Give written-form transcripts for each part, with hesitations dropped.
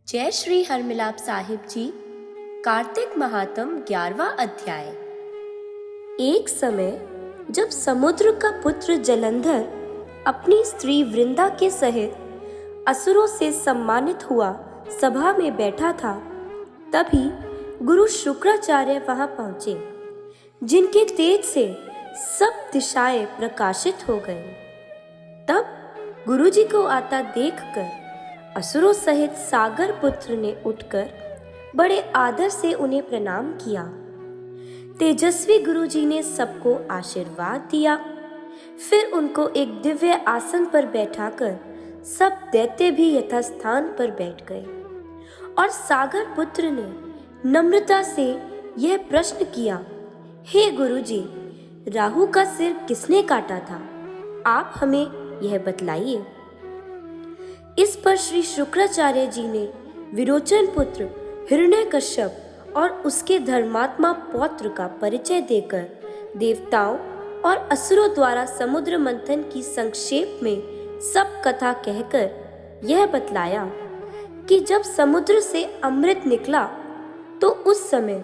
जय श्री हरमिलाप साहिब जी। कार्तिक महात्म 11वां अध्याय। एक समय जब समुद्र का पुत्र जलंधर अपनी स्त्री वृंदा के सहित असुरों से सम्मानित हुआ सभा में बैठा था, तभी गुरु शुक्राचार्य वहां पहुंचे, जिनके तेज से सब दिशाएं प्रकाशित हो गईं। तब गुरुजी को आता देखकर असुरों सहित सागर पुत्र ने उठकर बड़े आदर से उन्हें प्रणाम किया। तेजस्वी गुरुजी ने सबको आशीर्वाद दिया। फिर उनको एक दिव्य आसन पर बैठाकर सब दैत्य भी यथास्थान पर बैठ गए और सागर पुत्र ने नम्रता से यह प्रश्न किया, हे गुरुजी, राहु का सिर किसने काटा था? आप हमें यह बतलाइए। इस पर श्री शुक्राचार्य जी ने विरोचन पुत्र हिरण्यकश्यप और उसके धर्मात्मा पौत्र का परिचय देकर देवताओं और असुरों द्वारा समुद्र मंथन की संक्षेप में सब कथा कहकर यह बतलाया कि जब समुद्र से अमृत निकला तो उस समय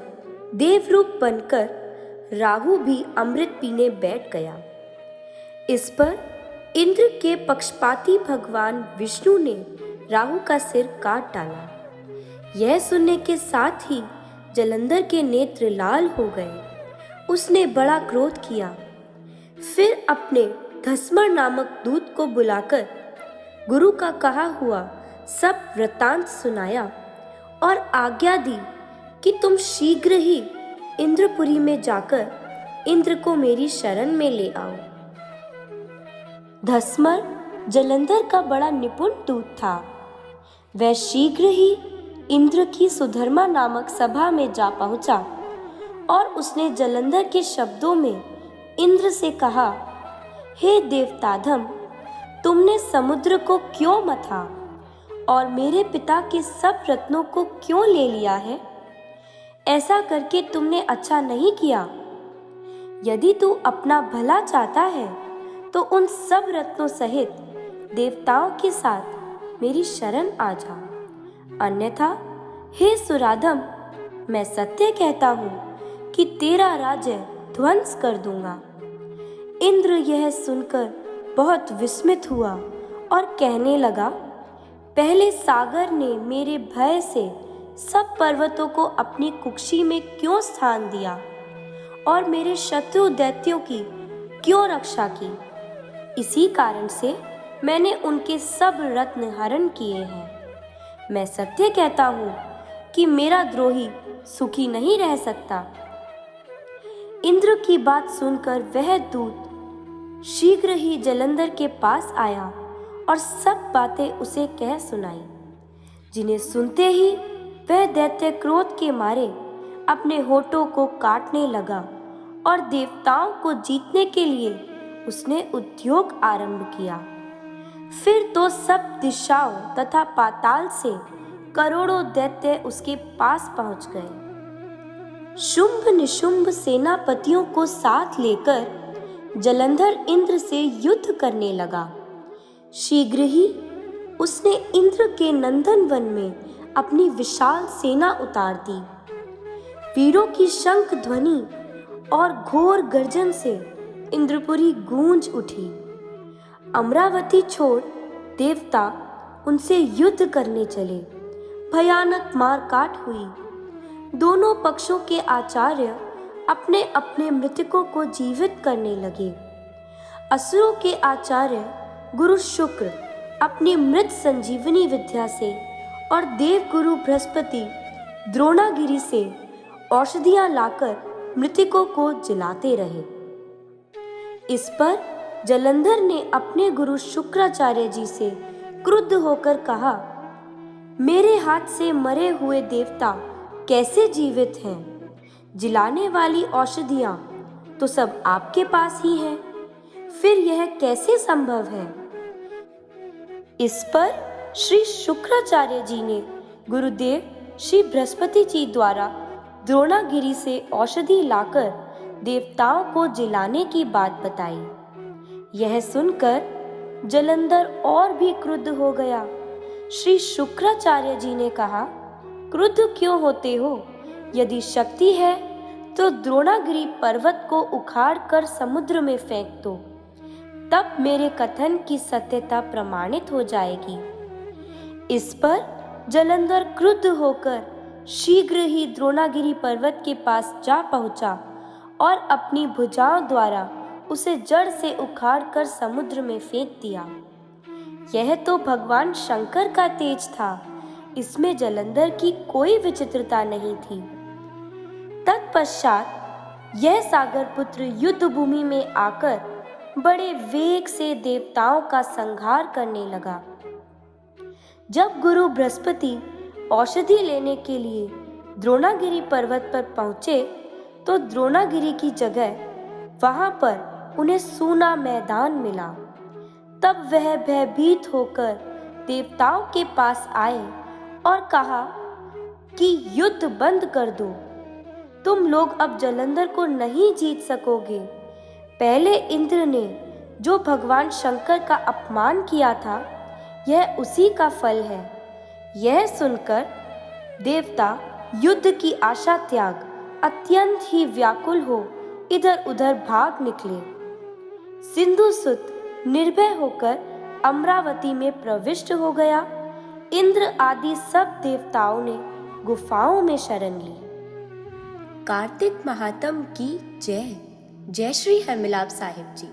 देवरूप बनकर राहु भी अमृत पीने बैठ गया। इस पर इंद्र के पक्षपाती भगवान विष्णु ने राहु का सिर काट डाला। यह सुनने के साथ ही जलंधर के नेत्र लाल हो गए। उसने बड़ा क्रोध किया। फिर अपने धस्मर नामक दूत को बुलाकर गुरु का कहा हुआ सब वृत्तांत सुनाया और आज्ञा दी कि तुम शीघ्र ही इंद्रपुरी में जाकर इंद्र को मेरी शरण में ले आओ। धस्मर जलंधर का बड़ा निपुण दूत था। वह शीघ्र ही इंद्र की सुधर्मा नामक सभा में जा पहुंचा और उसने जलंधर के शब्दों में इंद्र से कहा, हे देवताधम, तुमने समुद्र को क्यों मथा और मेरे पिता के सब रत्नों को क्यों ले लिया है? ऐसा करके तुमने अच्छा नहीं किया। यदि तू अपना भला चाहता है तो उन सब रत्नों सहित देवताओं के साथ मेरी शरण आ जा, अन्यथा हे सुराधम, मैं सत्य कहता हूँ कि तेरा राज्य ध्वंस कर दूंगा। इंद्र यह सुनकर बहुत विस्मित हुआ और कहने लगा, पहले सागर ने मेरे भय से सब पर्वतों को अपनी कुक्षी में क्यों स्थान दिया और मेरे शत्रु दैत्यों की क्यों रक्षा की? इसी कारण से मैंने उनके सब रत्न हरण किए हैं। मैं सत्य कहता हूँ कि मेरा द्रोही सुखी नहीं रह सकता। इंद्र की बात सुनकर वह दूत शीघ्र ही जलंधर के पास आया और सब बातें उसे कह सुनाई, जिन्हें सुनते ही वह दैत्य क्रोध के मारे अपने होठों को काटने लगा और देवताओं को जीतने के लिए उसने उद्योग आरंभ किया। फिर तो सब दिशाओं तथा पाताल से करोड़ों दैत्य उसके पास पहुंच गए। शुंभ निशुंभ सेनापतियों को साथ लेकर जलंधर इंद्र से युद्ध करने लगा। शीघ्र ही उसने इंद्र के नंदन वन में अपनी विशाल सेना उतार दी। वीरों की शंख ध्वनि और घोर गर्जन से इंद्रपुरी गूंज उठी। अमरावती छोड़ देवता उनसे युद्ध करने चले। भयानक मारकाट हुई। दोनों पक्षों के आचार्य अपने अपने मृतकों को जीवित करने लगे। असुरों के आचार्य गुरु शुक्र अपनी मृत संजीवनी विद्या से और देव गुरु बृहस्पति द्रोणागिरी से औषधियां लाकर मृतकों को जलाते रहे। इस पर जलंधर ने अपने गुरु शुक्राचार्य जी से क्रुद्ध होकर कहा, मेरे हाथ से मरे हुए देवता कैसे जीवित हैं? जिलाने वाली औषधियां तो सब आपके पास ही हैं, फिर यह कैसे संभव है? इस पर श्री शुक्राचार्य जी ने गुरुदेव श्री बृहस्पति जी द्वारा द्रोणागिरी से औषधि लाकर देवताओं को जिलाने की बात बताई। यह सुनकर जलंधर और भी क्रुद्ध हो गया। श्री शुक्राचार्य जी ने कहा, क्रुद्ध क्यों होते हो? यदि शक्ति है तो द्रोणागिरी पर्वत को उखाड़ कर समुद्र में फेंक दो, तब मेरे कथन की सत्यता प्रमाणित हो जाएगी। इस पर जालंधर क्रुद्ध होकर शीघ्र ही द्रोणागिरी पर्वत के पास जा पहुंचा और अपनी भुजाओं द्वारा उसे जड़ से उखाड़कर समुद्र में फेंक दिया। यह तो भगवान शंकर का तेज था, इसमें जालंधर की कोई विचित्रता नहीं थी। तत्पश्चात यह सागर पुत्र युद्ध भूमि में आकर बड़े वेग से देवताओं का संहार करने लगा। जब गुरु बृहस्पति औषधि लेने के लिए द्रोणागिरी पर्वत पर पहुंचे तो द्रोणागिरी की जगह वहां पर उन्हें सूना मैदान मिला। तब वह भयभीत होकर देवताओं के पास आए और कहा कि युद्ध बंद कर दो, तुम लोग अब जालंधर को नहीं जीत सकोगे। पहले इंद्र ने जो भगवान शंकर का अपमान किया था, यह उसी का फल है। यह सुनकर देवता युद्ध की आशा त्याग अत्यंत ही व्याकुल हो इधर उधर भाग निकले। सिंधुसुत निर्भय होकर अमरावती में प्रविष्ट हो गया। इंद्र आदि सब देवताओं ने गुफाओं में शरण ली। कार्तिक महात्म की जय। जय श्री हरमिलाप साहिब जी।